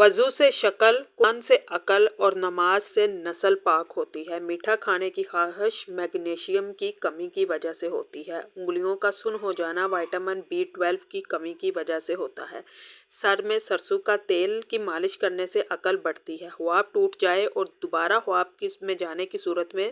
وضو سے شکل، قرآن سے عقل اور نماز سے نسل پاک ہوتی ہے۔ میٹھا کھانے کی خواہش میگنیشیم کی کمی کی وجہ سے ہوتی ہے۔ انگلیوں کا سن ہو جانا وٹامن B12 کی کمی کی وجہ سے ہوتا ہے۔ سر میں سرسوں کا تیل کی مالش کرنے سے عقل بڑھتی ہے۔ خواب ٹوٹ جائے اور دوبارہ خواب میں جانے کی صورت میں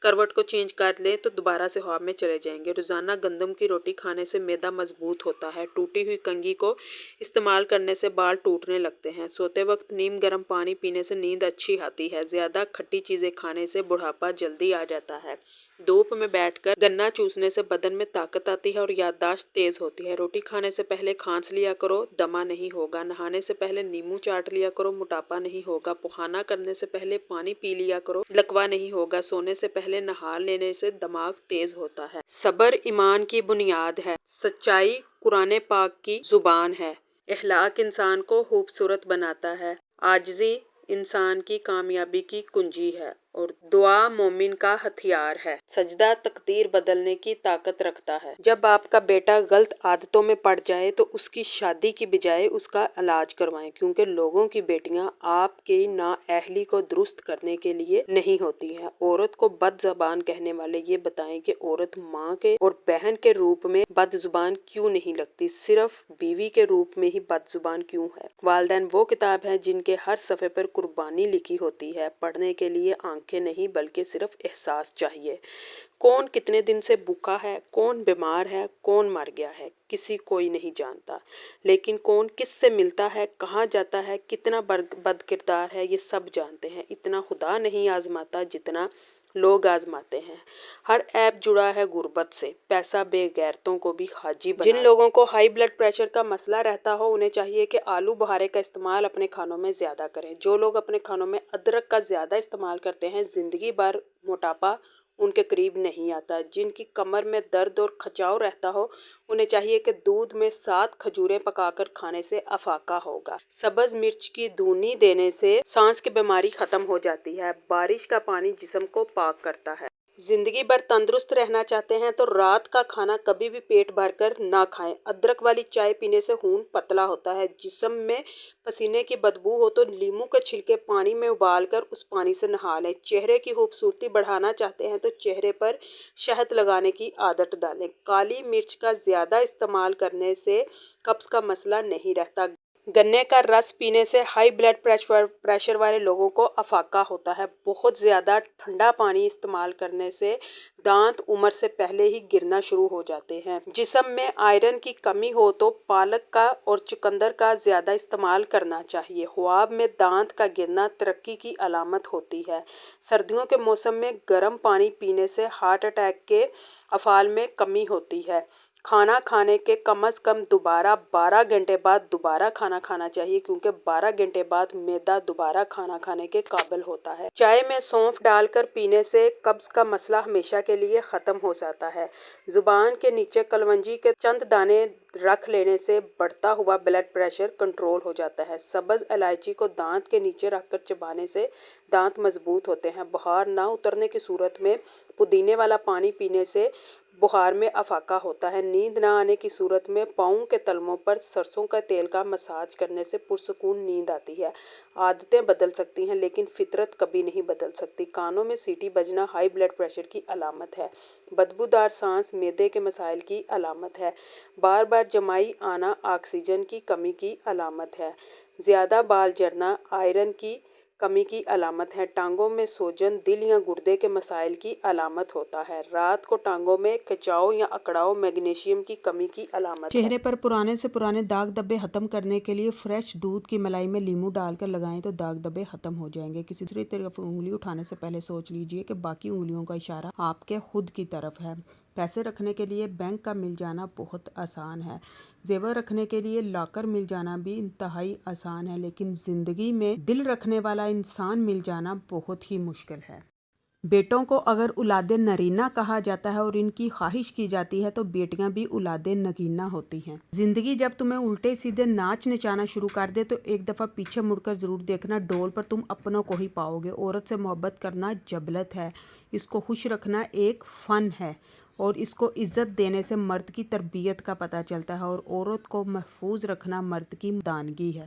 کروٹ کو چینج کر لیں تو دوبارہ سے خواب میں چلے جائیں گے۔ روزانہ گندم کی روٹی کھانے سے معدہ مضبوط ہوتا ہے۔ ٹوٹی ہوئی کنگھی کو استعمال کرنے سے بال ٹوٹنے لگتے ہیں۔ سوتے وقت نیم گرم پانی پینے سے نیند اچھی آتی ہے۔ زیادہ کھٹی چیزیں کھانے سے بڑھاپا جلدی آ جاتا ہے۔ دھوپ میں بیٹھ کر گنا چوسنے سے بدن میں طاقت آتی ہے اور یادداشت تیز ہوتی ہے۔ روٹی کھانے سے پہلے کھانس لیا کرو، دمہ نہیں ہوگا۔ نہانے سے پہلے نیمبو چاٹ لیا کرو، موٹاپا نہیں ہوگا۔ پخانا کرنے سے پہلے پانی پی لیا کرو، لکوہ نہیں ہوگا۔ سونے سے پہلے نہا لینے سے دماغ تیز ہوتا ہے۔ صبر ایمان کی بنیاد ہے۔ سچائی قرآن پاک کی زبان ہے۔ اخلاق انسان کو خوبصورت بناتا ہے۔ عاجزی انسان کی کامیابی کی کنجی ہے اور دعا مومن کا ہتھیار ہے۔ سجدہ تقدیر بدلنے کی طاقت رکھتا ہے۔ جب آپ کا بیٹا غلط عادتوں میں پڑ جائے تو اس کی شادی کی بجائے اس کا علاج کروائیں، کیونکہ لوگوں کی بیٹیاں آپ کی نااہلی کو درست کرنے کے لیے نہیں ہوتی ہیں۔ عورت کو بد زبان کہنے والے یہ بتائیں کہ عورت ماں کے اور بہن کے روپ میں بد زبان کیوں نہیں لگتی، صرف بیوی کے روپ میں ہی بد زبان کیوں ہے۔ والدین وہ کتاب ہے جن کے ہر صفحے پر قربانی لکھی ہوتی ہے۔ پڑھنے کے لیے آنکھیں نہیں بلکہ صرف احساس چاہیے۔ کون کتنے دن سے بھوکا ہے، کون بیمار ہے، کون مر گیا ہے، کسی کوئی نہیں جانتا، لیکن کون کس سے ملتا ہے، کہاں جاتا ہے، کتنا بد کردار ہے، یہ سب جانتے ہیں۔ اتنا خدا نہیں آزماتا جتنا لوگ آزماتے ہیں۔ ہر عیب جڑا ہے غربت سے۔ پیسہ بے غیرتوں کو بھی حاجی بنا۔ جن لوگوں کو ہائی بلڈ پریشر کا مسئلہ رہتا ہو انہیں چاہیے کہ آلو بخارے کا استعمال اپنے کھانوں میں زیادہ کریں۔ جو لوگ اپنے کھانوں میں ادرک کا زیادہ استعمال کرتے ہیں زندگی بھر موٹاپا ان کے قریب نہیں آتا۔ جن کی کمر میں درد اور کھچاؤ رہتا ہو انہیں چاہیے کہ دودھ میں 7 کھجوریں پکا کر کھانے سے افاقہ ہوگا۔ سبز مرچ کی دھونی دینے سے سانس کی بیماری ختم ہو جاتی ہے۔ بارش کا پانی جسم کو پاک کرتا ہے۔ زندگی بھر تندرست رہنا چاہتے ہیں تو رات کا کھانا کبھی بھی پیٹ بھر کر نہ کھائیں۔ ادرک والی چائے پینے سے خون پتلا ہوتا ہے۔ جسم میں پسینے کی بدبو ہو تو لیموں کے چھلکے پانی میں ابال کر اس پانی سے نہا لیں۔ چہرے کی خوبصورتی بڑھانا چاہتے ہیں تو چہرے پر شہد لگانے کی عادت ڈالیں۔ کالی مرچ کا زیادہ استعمال کرنے سے قبض کا مسئلہ نہیں رہتا۔ گنے کا رس پینے سے ہائی بلڈ پریشر والے لوگوں کو افاقہ ہوتا ہے۔ بہت زیادہ ٹھنڈا پانی استعمال کرنے سے دانت عمر سے پہلے ہی گرنا شروع ہو جاتے ہیں۔ جسم میں آئرن کی کمی ہو تو پالک کا اور چقندر کا زیادہ استعمال کرنا چاہیے۔ خواب میں دانت کا گرنا ترقی کی علامت ہوتی ہے۔ سردیوں کے موسم میں گرم پانی پینے سے ہارٹ اٹیک کے افعال میں کمی ہوتی ہے۔ کھانا کھانے کے کم از کم 12 گھنٹے بعد دوبارہ کھانا کھانا چاہیے، کیونکہ 12 گھنٹے بعد معدہ دوبارہ کھانا کھانے کے قابل ہوتا ہے۔ چائے میں سونف ڈال کر پینے سے قبض کا مسئلہ ہمیشہ کے لیے ختم ہو جاتا ہے۔ زبان کے نیچے کلونجی کے چند دانے رکھ لینے سے بڑھتا ہوا بلڈ پریشر کنٹرول ہو جاتا ہے۔ سبز الائچی کو دانت کے نیچے رکھ کر چبانے سے دانت مضبوط ہوتے ہیں۔ بخار نہ اترنے کی صورت میں پودینے والا پانی پینے سے بخار میں افاقہ ہوتا ہے۔ نیند نہ آنے کی صورت میں پاؤں کے تلووں پر سرسوں کے تیل کا مساج کرنے سے پرسکون نیند آتی ہے۔ عادتیں بدل سکتی ہیں لیکن فطرت کبھی نہیں بدل سکتی۔ کانوں میں سیٹی بجنا ہائی بلڈ پریشر کی علامت ہے۔ بدبودار سانس معدے کے مسائل کی علامت ہے۔ بار بار جمائی آنا آکسیجن کی کمی کی علامت ہے۔ زیادہ بال جھڑنا آئرن کی کمی کی علامت ہے۔ ٹانگوں میں سوجن دل یا گردے کے مسائل کی علامت ہوتا ہے۔ رات کو ٹانگوں میں کھچاؤ یا اکڑاؤ میگنیشیم کی کمی کی علامت ہے۔ چہرے پر پرانے سے پرانے داغ دھبے ختم کرنے کے لیے فریش دودھ کی ملائی میں لیموں ڈال کر لگائیں تو داغ دھبے ختم ہو جائیں گے۔ کسی دوسری طرف انگلی اٹھانے سے پہلے سوچ لیجیے کہ باقی انگلیوں کا اشارہ آپ کے خود کی طرف ہے۔ پیسے رکھنے کے لیے بینک کا مل جانا بہت آسان ہے۔ زیور رکھنے کے لیے لاکر مل جانا بھی انتہائی آسان ہے، لیکن زندگی میں دل رکھنے والا انسان مل جانا بہت ہی مشکل ہے۔ بیٹوں کو اگر اولاد نرینہ کہا جاتا ہے اور ان کی خواہش کی جاتی ہے تو بیٹیاں بھی اولاد نگینہ ہوتی ہیں۔ زندگی جب تمہیں الٹے سیدھے ناچ نچانا شروع کر دے تو ایک دفعہ پیچھے مڑ کر ضرور دیکھنا، ڈول پر تم اپنوں کو ہی پاؤ گے۔ عورت سے محبت کرنا جبلت ہے، اس کو خوش رکھنا ایک فن ہے، اور اس کو عزت دینے سے مرد کی تربیت کا پتہ چلتا ہے، اور عورت کو محفوظ رکھنا مرد کی دانگی ہے۔